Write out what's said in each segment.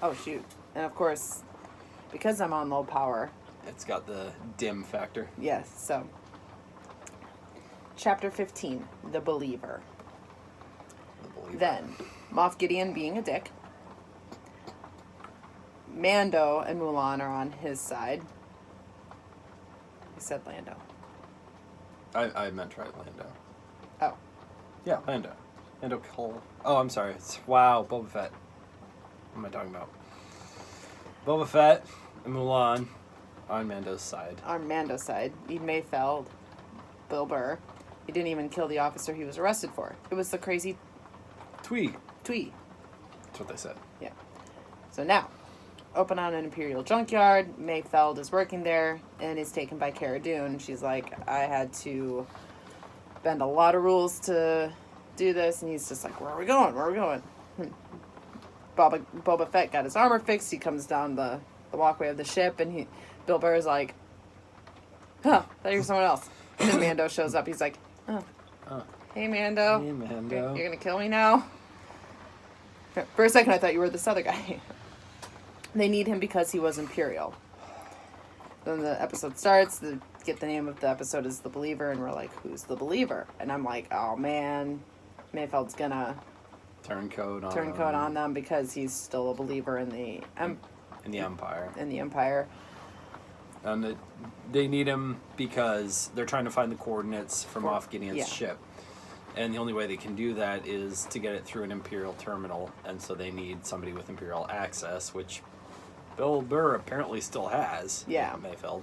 Oh, shoot. And of course, because I'm on low power. It's got the dim factor. Yes, so. Chapter 15, The Believer. Then, Moff Gideon being a dick. Mando and Mulan are on his side. I said Lando. I meant right, Lando. Oh. Yeah, Lando. Lando Cole. Oh, I'm sorry. Wow, Boba Fett. What am I talking about? Boba Fett and Mulan on Mando's side. On Mando's side. Ed Mayfeld, Bill Burr. He didn't even kill the officer he was arrested for. It was the crazy Twee. That's what they said. Yeah. So now, open on an Imperial junkyard. Mayfeld is working there and is taken by Cara Dune. She's like, I had to bend a lot of rules to do this. And he's just like, where are we going? Boba Fett got his armor fixed. He comes down the walkway of the ship, and Bill Burr is like, huh, I thought you were someone else. And then Mando shows up. He's like, oh. Hey, Mando. Hey, Mando. You're going to kill me now? For a second, I thought you were this other guy. They need him because he was Imperial. Then the episode starts. Get the name of the episode is The Believer, and we're like, who's the Believer? And I'm like, oh, man. Mayfeld's going to turn code on them because he's still a believer in the Empire. In the Empire. And they need him because they're trying to find the coordinates from Moff Gideon's ship. And the only way they can do that is to get it through an Imperial terminal. And so they need somebody with Imperial access, which Bill Burr apparently still has. Yeah. Mayfeld.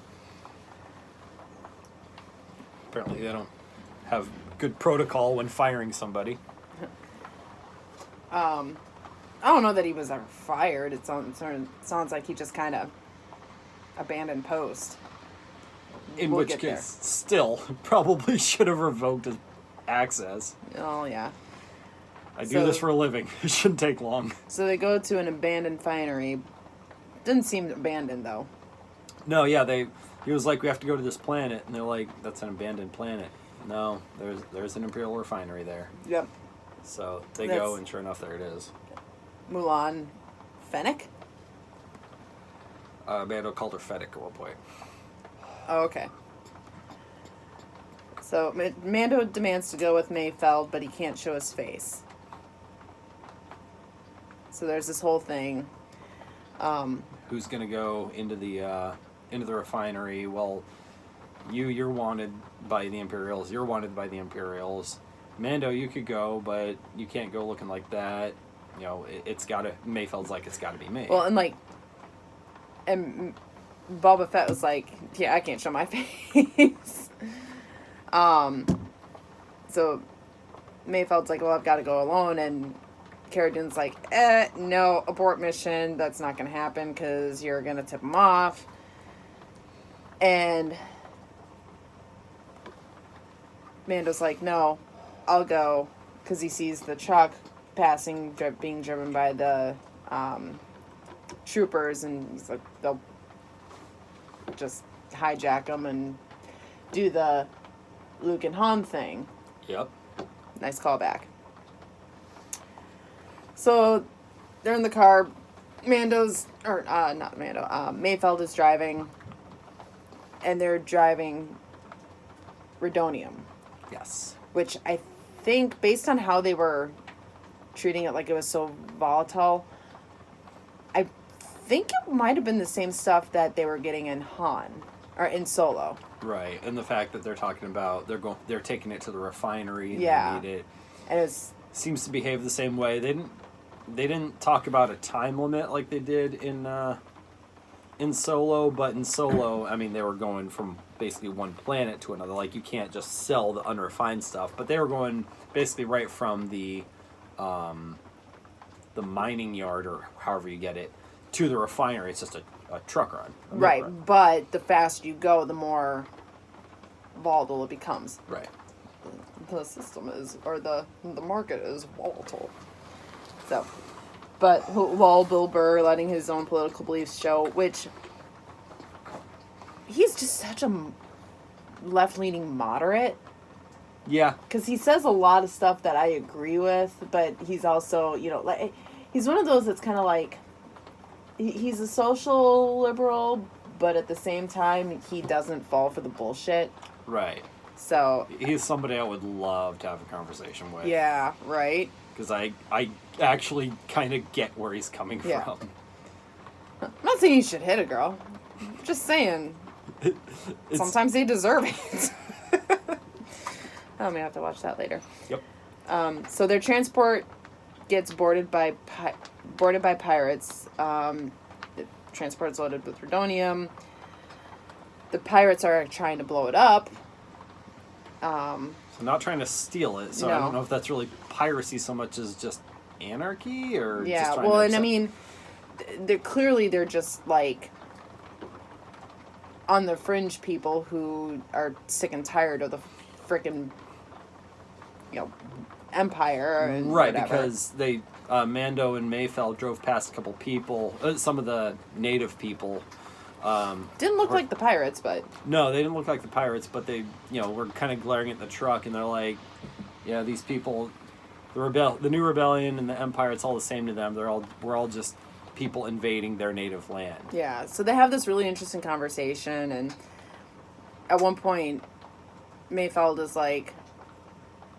Apparently they don't have good protocol when firing somebody. I don't know that he was ever fired. It sounds like he just kind of abandoned post. In which case, still, probably should have revoked his access. Oh, yeah. I do this for a living. It shouldn't take long. So they go to an abandoned finery. Didn't seem abandoned, though. No, yeah, he was like, we have to go to this planet. And they're like, that's an abandoned planet. No, there's an Imperial refinery there. Yep. So they go, and sure enough, there it is. Mulan Fennec? Mando called her Fennec at one point. Oh, okay. So Mando demands to go with Mayfeld, but he can't show his face. So there's this whole thing. Who's gonna go into the refinery? Well, you're wanted by the Imperials. You're wanted by the Imperials. Mando, you could go, but you can't go looking like that. You know, Mayfeld's like, it's gotta be me. Well, and Boba Fett was like, yeah, I can't show my face. So Mayfeld's like, well, I've got to go alone, and Cara Dune's like, no, abort mission, that's not going to happen, because you're going to tip him off. And Mando's like, no, I'll go, because he sees the truck being driven by the troopers, and he's like, they'll just hijack them and do the Luke and Han thing. Yep. Nice callback. So they're in the car. Mayfeld is driving, and they're driving Rhydonium. Yes. Which I think, based on how they were treating it like it was so volatile, I think it might have been the same stuff that they were getting in Han, or in Solo. Right, and the fact that they're talking about they're taking it to the refinery. Yeah. They need it. And it seems to behave the same way. They didn't talk about a time limit like they did in Solo, but in Solo, I mean, they were going from basically one planet to another. Like, you can't just sell the unrefined stuff, but they were going basically right from the mining yard, or however you get it, to the refinery. It's just a truck run. Right, but the faster you go, the more volatile it becomes. Right. The system is, or the market is volatile. So, but while Bill Burr letting his own political beliefs show, which he's just such a left-leaning moderate. Yeah. Because he says a lot of stuff that I agree with, but he's also, he's one of those that's kind of like, he's a social liberal, but at the same time, he doesn't fall for the bullshit. Right. So he's somebody I would love to have a conversation with. Yeah, right? Because I actually kind of get where he's coming from. I'm not saying you should hit a girl. I'm just saying sometimes they deserve it. I may have to watch that later. Yep. So their transport gets boarded by pirates. The transport is loaded with rhodonium. The pirates are trying to blow it up. So not trying to steal it. So I don't know if that's really piracy so much as just anarchy or just trying to and I mean, they're just like on the fringe people who are sick and tired of the frickin' empire and right, whatever. because they Mando and Mayfeld drove past a couple people, some of the native people. Didn't look like the pirates, but no, they didn't look like the pirates, but they were kind of glaring at the truck, and they're like, yeah, these people, the new rebellion and the empire, it's all the same to them. We're all just people invading their native land. Yeah, so they have this really interesting conversation, and at one point, Mayfeld is like,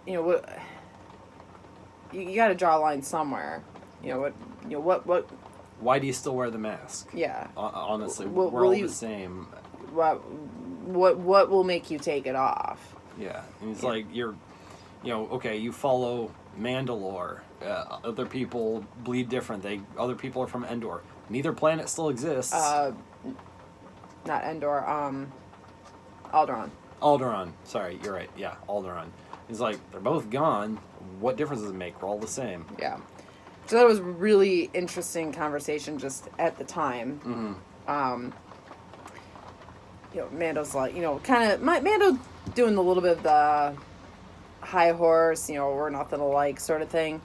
what, you got to draw a line somewhere. What. Why do you still wear the mask? Yeah. Honestly, we're all the same. What will make you take it off? Yeah, and it's like okay, you follow Mandalore. Other people bleed different. Other people are from Endor. Neither planet still exists. Not Endor. Alderaan. Alderaan. Sorry, you're right. Yeah, Alderaan. He's like, they're both gone. What difference does it make? We're all the same. Yeah. So that was a really interesting conversation just at the time. Mm-hmm. Mando's like, Mando doing a little bit of the high horse, we're nothing alike sort of thing.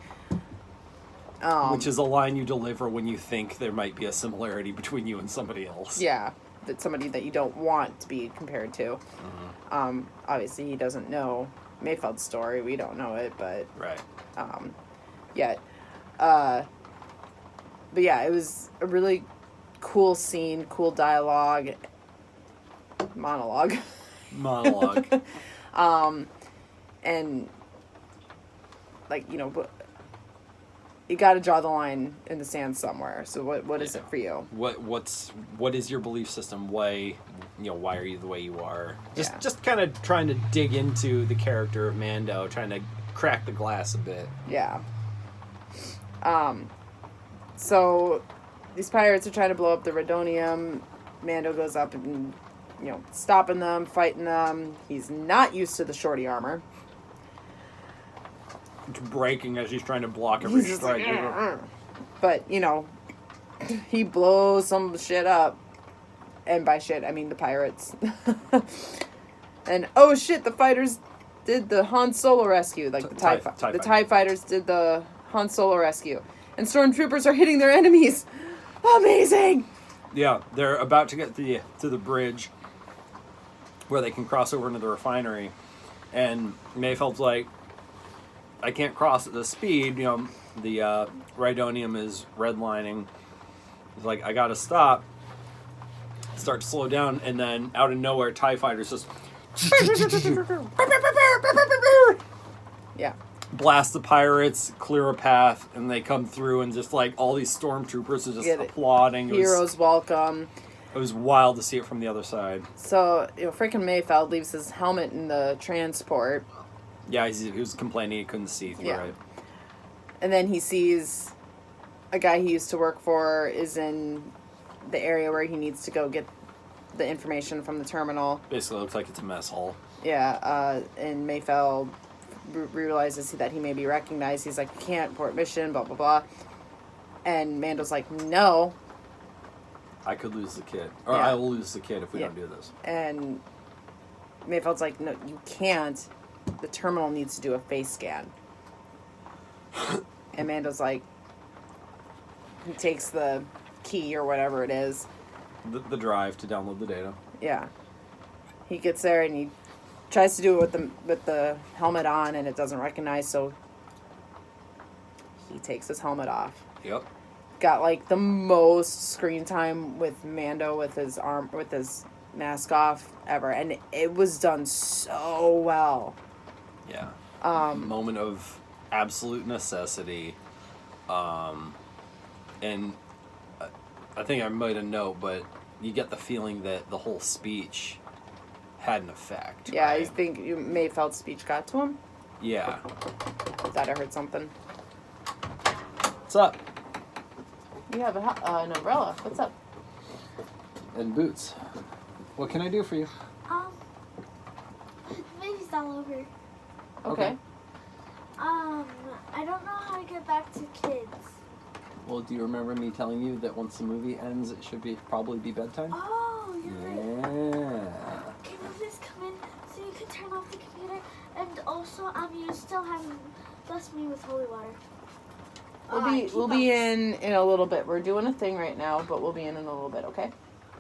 Which is a line you deliver when you think there might be a similarity between you and somebody else. Yeah, that's somebody that you don't want to be compared to. Mm-hmm. Obviously, he doesn't know Mayfeld's story. We don't know it, but... Right. Yet. But yeah, it was a really cool scene, cool dialogue. Monologue. And, like, you got to draw the line in the sand somewhere. So what is it for you? What is your belief system? Why are you the way you are? Just kind of trying to dig into the character of Mando, trying to crack the glass a bit. Yeah. So these pirates are trying to blow up the rhodonium. Mando goes up and, stopping them, fighting them. He's not used to the shorty armor. It's breaking as he's trying to block every strike. But, he blows some shit up. And by shit, I mean the pirates. And, oh shit, the fighters did the Han Solo rescue. Like, the TIE fighters did the Han Solo rescue. And stormtroopers are hitting their enemies. Amazing! Yeah, they're about to get to the bridge where they can cross over into the refinery. And Mayfeld's like, I can't cross at this speed. The rhodonium is redlining. He's like, I gotta stop. Start to slow down, and then out of nowhere, TIE fighters just Yeah. blast the pirates, clear a path, and they come through, and just like all these stormtroopers are just applauding. Heroes welcome. It was wild to see it from the other side. So, freaking Mayfeld leaves his helmet in the transport. Yeah, he was complaining he couldn't see through it. And then he sees a guy he used to work for is in the area where he needs to go get the information from the terminal. Basically, looks like it's a mess hall. Yeah, and Mayfeld realizes that he may be recognized. He's like, can't port mission, blah, blah, blah. And Mando's like, no. I could lose the kid. Or I will lose the kid if we don't do this. And Mayfeld's like, no, you can't. The terminal needs to do a face scan. And Mando's like, he takes the key or whatever it is. The drive to download the data. Yeah. He gets there and he tries to do it with the helmet on, and it doesn't recognize, so he takes his helmet off. Yep. Got like the most screen time with Mando with his mask off ever, and it was done so well. Yeah. Moment of absolute necessity. And I think I might have known, but you get the feeling that the whole speech had an effect. Yeah, right? you think Mayfeld's speech got to him? Yeah. Thought I heard something. What's up? You have an umbrella. What's up? And boots. What can I do for you? Maybe it's all over. Okay. I don't know how to get back to kids. Well, do you remember me telling you that once the movie ends, it should probably be bedtime? Oh, you're right. Yeah. Can you please come in so you can turn off the computer? And also, you still haven't blessed me with holy water. We'll be in a little bit. We're doing a thing right now, but we'll be in a little bit, okay?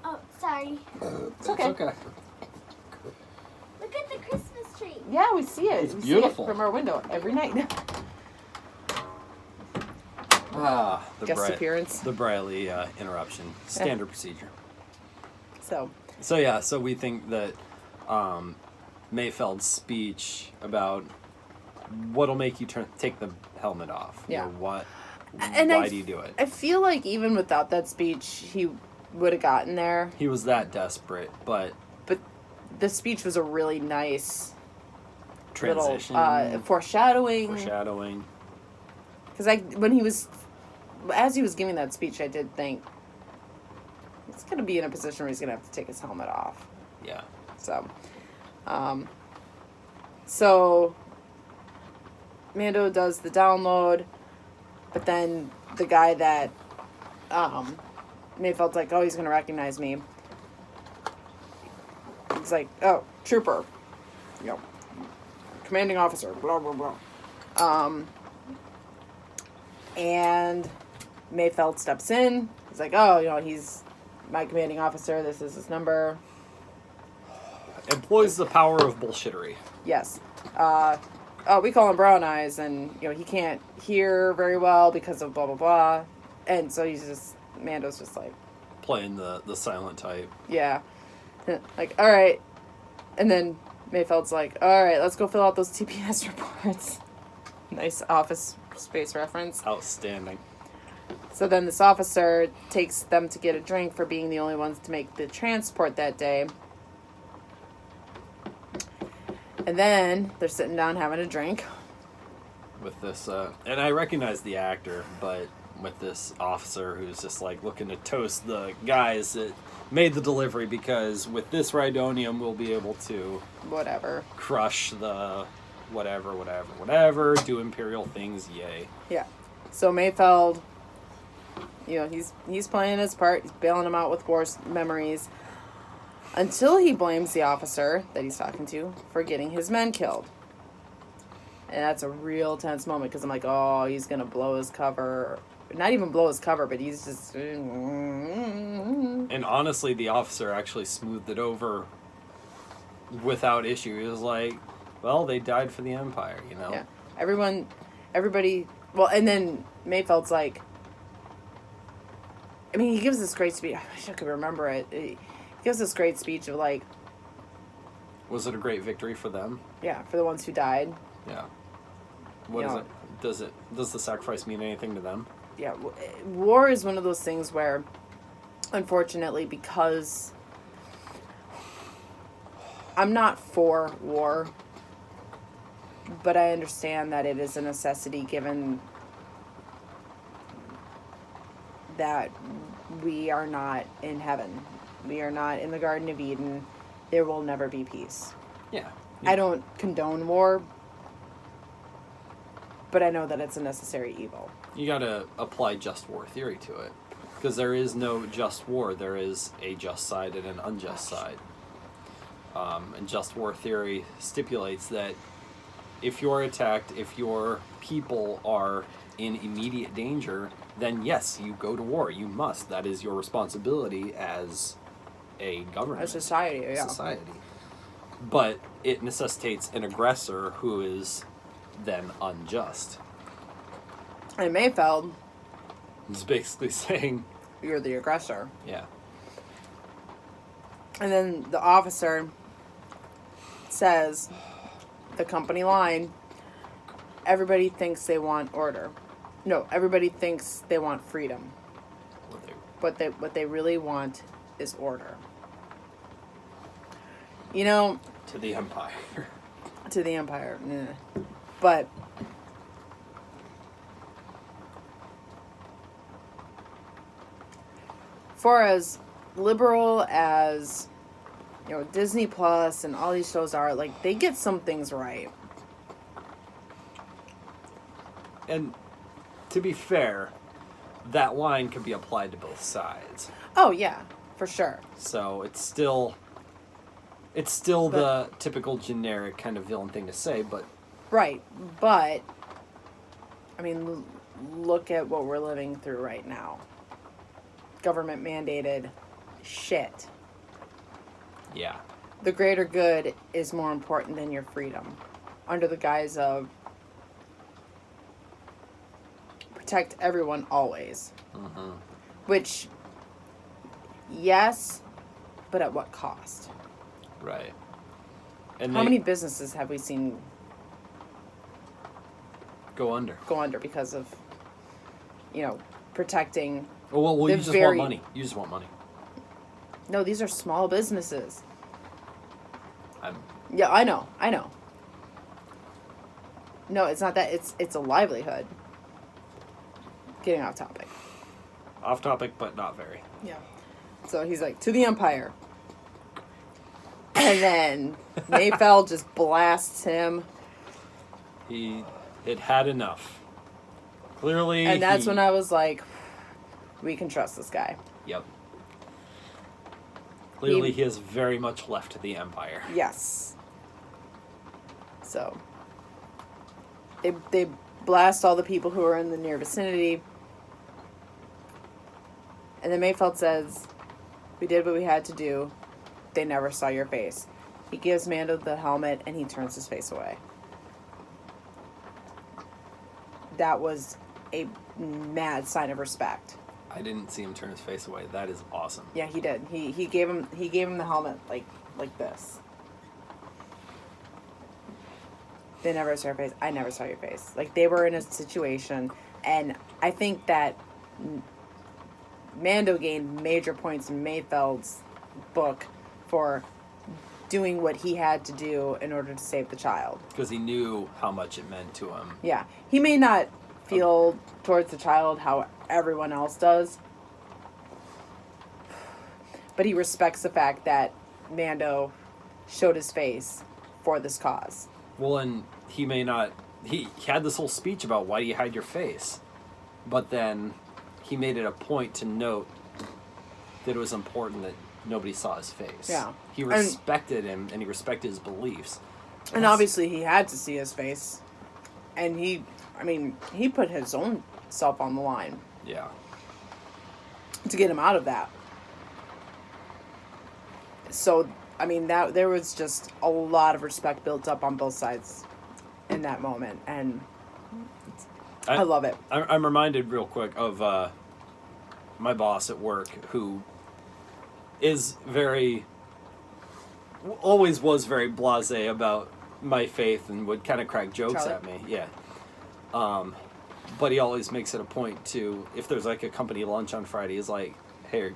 Oh, sorry. It's okay. It's okay. Look at the Christmas tree. Yeah, we see it. It's we beautiful. see it from our window every night. The Guest appearance. The Briley interruption. Standard procedure. So we think that Mayfeld's speech about what'll make you take the helmet off. Yeah. You know, And why do you do it? I feel like even without that speech, he would have gotten there. He was that desperate, but the speech was a really nice transition, little foreshadowing. Because as he was giving that speech, I did think he's going to be in a position where he's going to have to take his helmet off. Yeah. So Mando does the download, but then the guy that Mayfeld's like, oh, he's going to recognize me. He's like, oh, trooper, commanding officer, blah, blah, blah. And Mayfeld steps in. He's like, oh, he's my commanding officer. This is his number. Employs the power of bullshittery. Yes. We call him Brown Eyes, and, he can't hear very well because of blah, blah, blah. And so Mando's just like... Playing the silent type. Yeah. Like, all right. And then Mayfeld's like, all right, let's go fill out those TPS reports. Nice Office Space reference. Outstanding. So then this officer takes them to get a drink for being the only ones to make the transport that day. And then they're sitting down having a drink. With this, and I recognize the actor, but with this officer who's just like looking to toast the guys that made the delivery, because with this Rhydonium we'll be able to crush the whatever, do Imperial things, yay. Yeah. So Mayfeld, he's playing his part, he's bailing him out with war memories, until he blames the officer that he's talking to for getting his men killed. And that's a real tense moment, because I'm like, oh, he's going to blow his cover. Not even blow his cover, but he's just... And honestly, the officer actually smoothed it over without issue. He was like, well, they died for the Empire, Yeah. Everybody... Well, and then Mayfeld's like... I mean, he gives this great speech. I wish I could remember it. He gives this great speech of like... Was it a great victory for them? Yeah, for the ones who died. Yeah. What is it? Does the sacrifice mean anything to them? Yeah, war is one of those things where, unfortunately, because I'm not for war, but I understand that it is a necessity given that we are not in heaven. We are not in the Garden of Eden. There will never be peace. Yeah. I don't condone war, but I know that it's a necessary evil. You gotta apply just war theory to it. Because there is no just war. There is a just side and an unjust side. And just war theory stipulates that if you're attacked, if your people are in immediate danger, then yes, you go to war. You must. That is your responsibility as a government. A society, yeah. Society. But it necessitates an aggressor who is then unjust. And Mayfeld, He's basically saying, you're the aggressor. yeah. And then the officer says, the company line, everybody thinks they want order. No, everybody thinks they want freedom. What they really want is order. You know, To the Empire. to the Empire. But for as liberal as, you know, Disney Plus and all these shows are, like, they get some things right. And to be fair, that line can be applied to both sides. Oh yeah, for sure. So it's still the typical generic kind of villain thing to say, but Right, but I mean, look at what we're living through right now. Government mandated shit. yeah. The greater good is more important than your freedom, under the guise of protect everyone always. Mm-hmm. Which, yes, but at what cost? Right. And How many businesses have we seen go under? go under because of, you know, protecting? Oh, well, the you just very- want money. You just want money. No, these are small businesses. I'm, Yeah, I know. No, it's not that. It's a livelihood. Getting off topic. off topic, but not very. Yeah. So he's like, to the Empire. And then Mayfeld just blasts him. He had enough. Clearly. And that's when I was like, we can trust this guy. Yep. Clearly, he has very much left to the Empire. Yes. So they blast all the people who are in the near vicinity. And then Mayfeld says, we did what we had to do. They never saw your face. He gives Mando the helmet and he turns his face away. That was a mad sign of respect. I didn't see him turn his face away. That is awesome. Yeah, he did. He gave him the helmet like this. They never saw your face. I never saw your face. Like, they were in a situation, and I think that Mando gained major points in Mayfeld's book for doing what he had to do in order to save the child. Because he knew how much it meant to him. Yeah. He may not feel towards the child how everyone else does, but he respects the fact that Mando showed his face for this cause. Well, and he may not... He had this whole speech about why do you hide your face? But then he made it a point to note that it was important that nobody saw his face. Yeah. He respected him, and he respected his beliefs. And obviously he had to see his face. And he put his own self on the line Yeah. to get him out of that. So, I mean, that there was just a lot of respect built up on both sides in that moment. And I love it. I'm reminded real quick of my boss at work, who is always was very blasé about my faith and would kind of crack jokes Charlie? at me. Yeah. But he always makes it a point to, if there's like a company lunch on Friday, he's like, hey,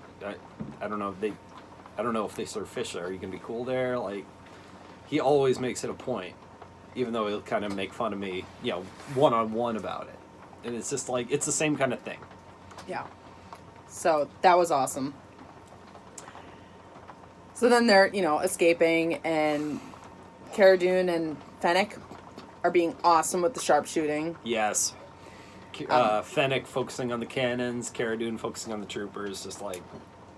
I don't know if they serve fish there. Are you gonna be cool there? Like, he always makes it a point, even though he'll kind of make fun of me, one-on-one about it. And it's just like, it's the same kind of thing. Yeah. So that was awesome. So then they're, escaping, and Cara Dune and Fennec are being awesome with the sharpshooting. Yes. Fennec focusing on the cannons, Cara Dune focusing on the troopers, just like,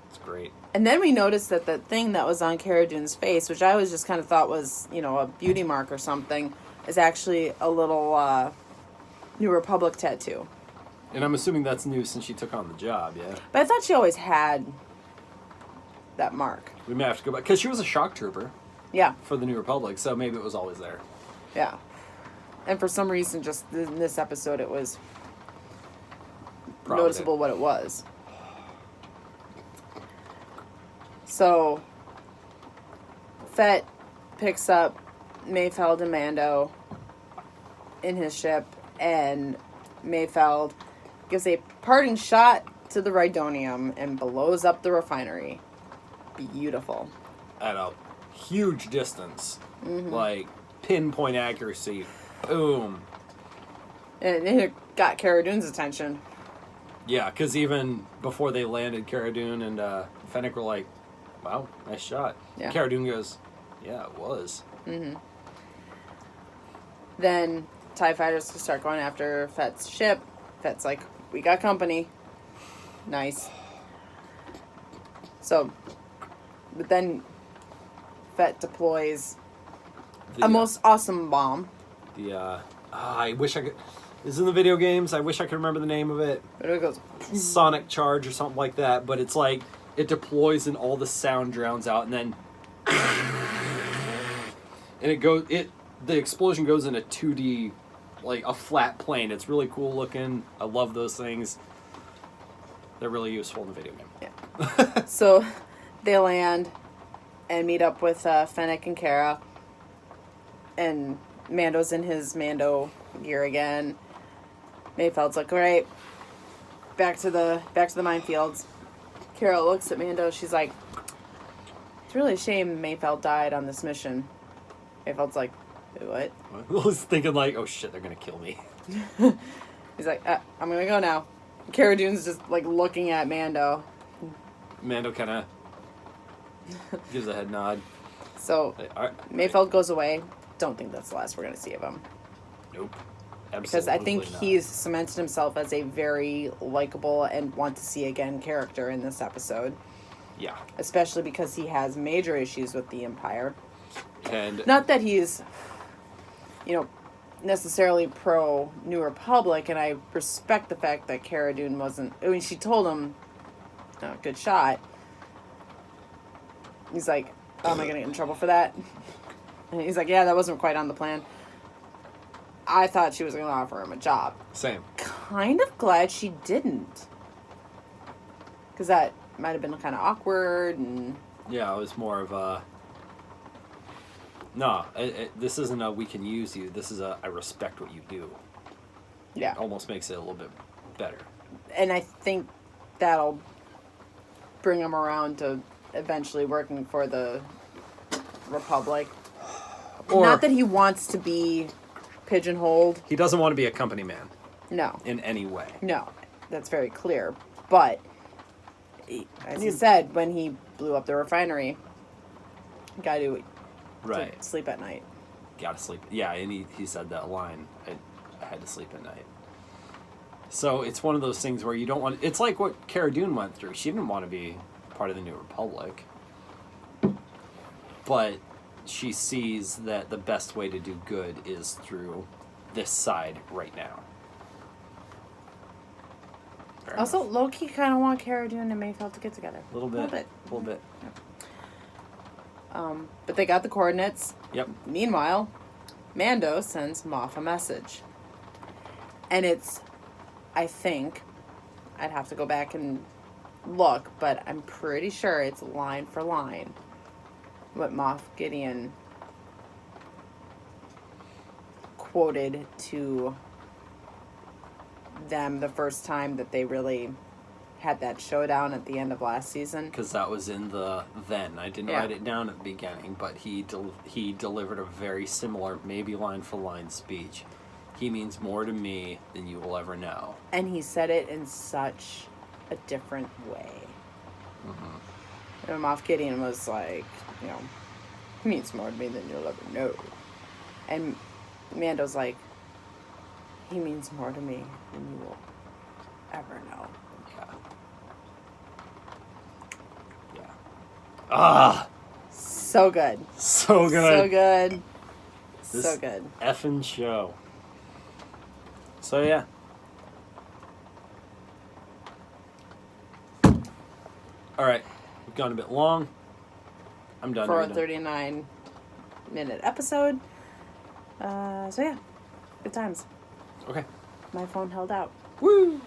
it's great. And then we noticed that the thing that was on Cara Dune's face, which I always just kind of thought was, a beauty mark or something, is actually a little New Republic tattoo. And I'm assuming that's new since she took on the job, yeah? But I thought she always had that mark. We may have to go back, because she was a shock trooper Yeah, for the New Republic, so maybe it was always there. yeah. And for some reason, just in this episode, it was noticeable what it was. So, Fett picks up Mayfeld and Mando in his ship, and Mayfeld gives a parting shot to the Rhydonium and blows up the refinery. Beautiful. At a huge distance. Like, pinpoint accuracy. Boom. And it got Cara Dune's attention. Yeah, because even before they landed, Cara Dune and Fennec were like, wow, nice shot. Yeah. Cara Dune goes, yeah, it was. Then TIE fighters start going after Fett's ship. Fett's like, we got company. Nice. So, but then Fett deploys a most awesome bomb. I wish I could... It's in the video games. I wish I could remember the name of it. But it goes... Sonic Charge or something like that. But it's like, it deploys and all the sound drowns out, and then... and it goes... The explosion goes in a 2D, like a flat plane. It's really cool looking. I love those things. They're really useful in the video game. Yeah. So, they land and meet up with Fennec and Cara. And Mando's in his Mando gear again. Mayfeld's like, all right, back to the minefields. Cara looks at Mando. She's like, it's really a shame Mayfeld died on this mission. Mayfeld's like, what? I was thinking like, oh shit, they're gonna kill me. He's like, I'm gonna go now. Cara Dune's just like looking at Mando. Mando kind of gives a head nod. So, Mayfeld goes away. Don't think that's the last we're gonna see of him. Nope. Absolutely Because I think not. he's cemented himself as a very likable and want to see again character in this episode. Yeah. Especially because he has major issues with the Empire. And Not that he's, necessarily pro New Republic, and I respect the fact that Cara Dune wasn't. I mean, she told him, good shot. He's like, oh, am I going to get in trouble for that? And he's like, yeah, that wasn't quite on the plan. I thought she was going to offer him a job. same. Kind of glad she didn't. Because that might have been kind of awkward and... Yeah, it was more of a... No, this isn't a we can use you. This is a I respect what you do. Yeah. It almost makes it a little bit better. And I think that'll bring him around to eventually working for the Republic. Or Not that he wants to be pigeonholed. he doesn't want to be a company man No. in any way. No. That's very clear. But, as he said, when he blew up the refinery, gotta do it. Right. To sleep at night. Gotta sleep. Yeah, and he said that line. I had to sleep at night. So it's one of those things where you don't want... It's like what Cara Dune went through. She didn't want to be part of the New Republic. But she sees that the best way to do good is through this side right now. Fair Also, enough. low-key kind of want Cara Dune and Mayfeld to get together. A little bit. A little bit. But they got the coordinates. Yep. Meanwhile, Mando sends Moff a message. And it's, I think, I'd have to go back and look, but I'm pretty sure it's line for line what Moff Gideon quoted to them the first time that they really had that showdown at the end of last season. Because that was in the then. I didn't write it down at the beginning, but he delivered a very similar, maybe line for line speech. He means more to me than you will ever know. And he said it in such a different way. And Moff Gideon was like, he means more to me than you'll ever know. And Mando's like, he means more to me than you will ever know. Yeah. Ah! So good. So good. So good. This So good. Effing show. So yeah. Alright. We've gone a bit long. I'm done. For Are a you done? 39-minute episode. So yeah. Good times. Okay. My phone held out. Woo!